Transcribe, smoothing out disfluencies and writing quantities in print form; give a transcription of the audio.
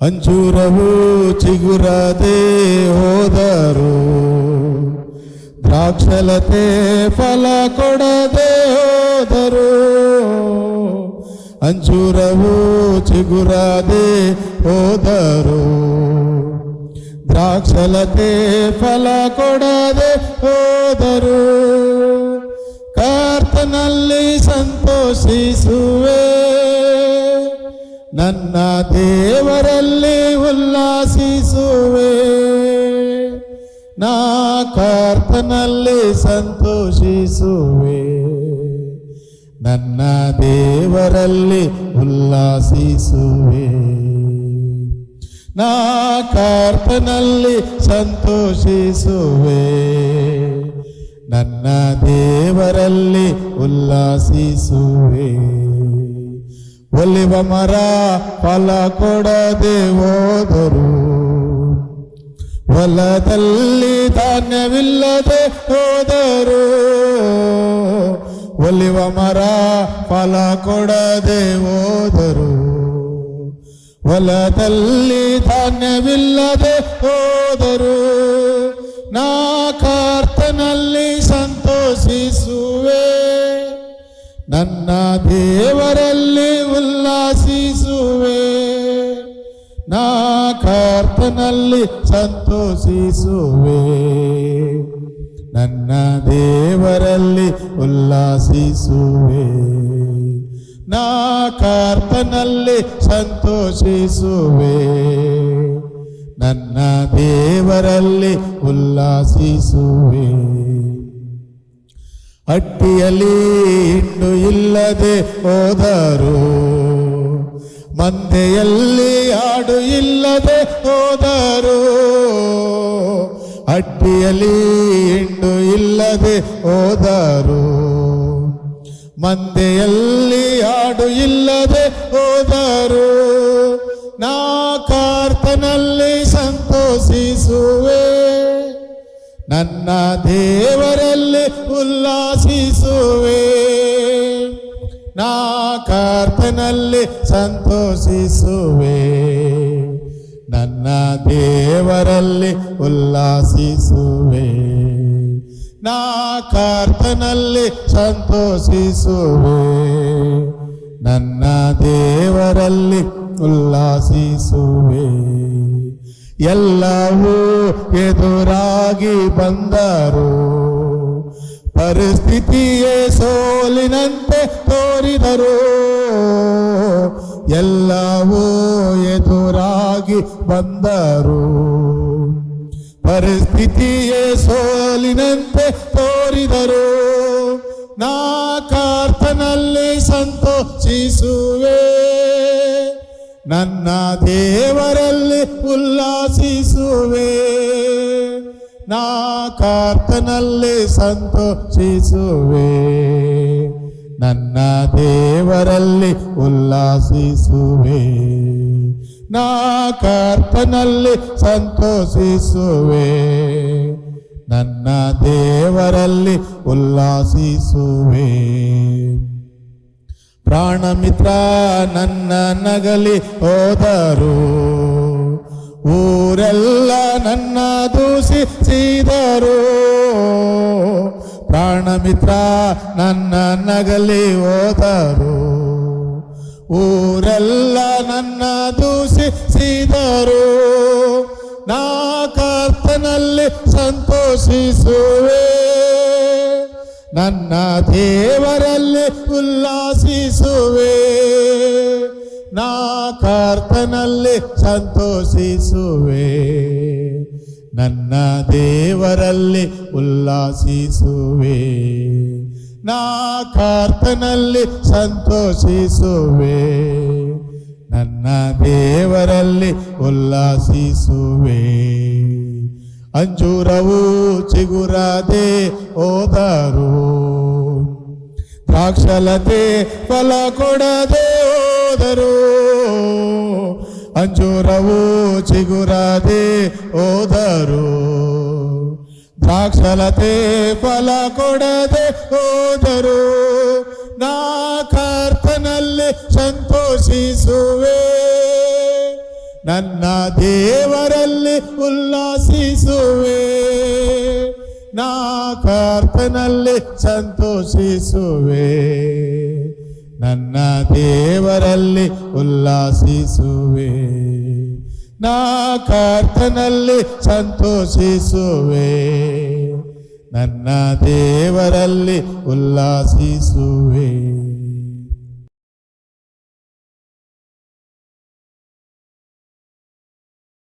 ಅಂಜೂರವು ಚಿಗುರದೆ ಹೋದರು, ದ್ರಾಕ್ಷಲತೆ ಫಲ ಕೊಡದೆ ಹೋದರು. ಅಂಜೂರವು ಚಿಗುರದೆ ಹೋದರು, ದ್ರಾಕ್ಷಲತೆ ಫಲ ಕೊಡದೆ ಹೋದರು. ಕರ್ತನಲ್ಲಿ ಸಂತೋಷಿಸುವೆ, ನನ್ನ ದೇವರಲ್ಲಿ ಉಲ್ಲಾಸಿಸುವೆ. ನಾ ಕರ್ತನಲ್ಲಿ ಸಂತೋಷಿಸುವೆ, ನನ್ನ ದೇವರಲ್ಲಿ ಉಲ್ಲಾಸಿಸುವೆ. ನಾ ಕರ್ತನಲ್ಲಿ ಸಂತೋಷಿಸುವೆ, ನನ್ನ ದೇವರಲ್ಲಿ ಉಲ್ಲಾಸಿಸುವೆ. ಒಲಿವ ಮರ ಫಲ ಕೊಡದೆ ಹೋದರು, ಹೊಲದಲ್ಲಿ ಧಾನ್ಯವಿಲ್ಲದೆ ಹೋದರು. ಒಲಿವ ಮರ ಫಲ ಕೊಡದೆ ಹೋದರು, ಹೊಲದಲ್ಲಿ ಧಾನ್ಯವಿಲ್ಲದೆ ಹೋದರು. ನಾ ಕರ್ತನಲ್ಲಿ ಸಂತೋಷಿಸುವೆ, ನನ್ನ ದೇವರಲ್ಲಿ ಉಲ್ಲಾಸಿಸುವೆ. ನಾ ಕರ್ತನಲ್ಲಿ ಸಂತೋಷಿಸುವೆ, ನನ್ನ ದೇವರಲ್ಲಿ ಉಲ್ಲಾಸಿಸುವೆ. ನಾ ಕರ್ತನಲ್ಲಿ ಸಂತೋಷಿಸುವೆ, ನನ್ನ ದೇವರಲ್ಲಿ ಉಲ್ಲಾಸಿಸುವೆ. ಹಟ್ಟಿಯಲ್ಲಿ ಹಿಂಡು ಇಲ್ಲದೆ ಹೋದರು, ಮಂದೆಯಲ್ಲಿ ಆಡು ಇಲ್ಲದೆ ಹೋದರು. ಹಟ್ಟಿಯಲ್ಲಿ ಹಿಂಡು ಇಲ್ಲದೆ ಹೋದರು, ಮಂದೆಯಲ್ಲಿ ಆಡು ಇಲ್ಲದೆ ಹೋದರು. ನಾ ಕರ್ತನಲ್ಲಿ ಸಂತೋಷಿಸುವೆ, ನನ್ನ ದೇವರಲ್ಲಿ ಉಲ್ಲಾಸಿಸುವೆ. ನಾ ಕರ್ತನಲ್ಲಿ ಸಂತೋಷಿಸುವೆ, ನನ್ನ ದೇವರಲ್ಲಿ ಉಲ್ಲಾಸಿಸುವೆ. ನಾ ಕರ್ತನಲ್ಲಿ ಸಂತೋಷಿಸುವೆ, ನನ್ನ ದೇವರಲ್ಲಿ ಉಲ್ಲಾಸಿಸುವೆ. ಎಲ್ಲವೂ ಎದುರಾಗಿ ಬಂದರು, ಪರಿಸ್ಥಿತಿಯೇ ಸೋಲಿನಂತೆ ತೋರಿದರು. ಎಲ್ಲವೂ ಎದುರಾಗಿ ಬಂದರು, ಪರಿಸ್ಥಿತಿಯೇ ಸೋಲಿನಂತೆ ತೋರಿದರು. ನಾ ಕರ್ತನಲ್ಲಿ ಸಂತೋಷಿಸುವೆ, ನನ್ನ ದೇವರಲ್ಲಿ ಉಲ್ಲಾಸಿಸುವೆ. ನಾ ಕರ್ತನಲ್ಲಿ ಸಂತೋಷಿಸುವೆ, ನನ್ನ ದೇವರಲ್ಲಿ ಉಲ್ಲಾಸಿಸುವೆ. ನಾ ಕರ್ತನಲ್ಲಿ ಸಂತೋಷಿಸುವೆ, ನನ್ನ ದೇವರಲ್ಲಿ ಉಲ್ಲಾಸಿಸುವೆ. ಪ್ರಾಣಮಿತ್ರ ನನ್ನ ನಗಲಿ ಹೋದರು, ಊರೆಲ್ಲ ನನ್ನ ದೂಷಿಸಿದರು. ಪ್ರಾಣಮಿತ್ರ ನನ್ನ ನಗಲಿ ಹೋದರು, ಊರೆಲ್ಲ ನನ್ನ ದೂಷಿಸಿದರು. ನಾ ಕರ್ತನಲ್ಲಿ ಸಂತೋಷಿಸುವೆ, ನನ್ನ ದೇವರಲ್ಲಿ ಉಲ್ಲಾಸಿಸುವೆ. ನಾ ಕರ್ತನಲ್ಲಿ ಸಂತೋಷಿಸುವೆ, ನನ್ನ ದೇವರಲ್ಲಿ ಉಲ್ಲಾಸಿಸುವೆ. ನಾ ಕರ್ತನಲ್ಲಿ ಸಂತೋಷಿಸುವೆ, ನನ್ನ ದೇವರಲ್ಲಿ ಉಲ್ಲಾಸಿಸುವೆ. ಅಂಜೂರವು ಚಿಗುರದೆ ಹೋದರು, ದ್ರಾಕ್ಷಲತೆ ಫಲ ಕೊಡದೆ ಹೋದರು. ಅಂಜೂರವು ಚಿಗುರದೆ ಹೋದರು, ದ್ರಾಕ್ಷಲತೆ ಫಲ ಕೊಡದೆ ಹೋದರು. ನಾ ಕರ್ತನಲ್ಲಿ ಸಂತೋಷಿಸುವೆ, ನನ್ನ ದೇವರಲ್ಲಿ ಉಲ್ಲಾಸಿಸುವೆ, ನಾ ಕರ್ತನಲ್ಲಿ ಸಂತೋಷಿಸುವೆ, ನನ್ನ ದೇವರಲ್ಲಿ ಉಲ್ಲಾಸಿಸುವೆ, ನಾ ಕರ್ತನಲ್ಲಿ ಸಂತೋಷಿಸುವೆ, ನನ್ನ ದೇವರಲ್ಲಿ ಉಲ್ಲಾಸಿಸುವೆ.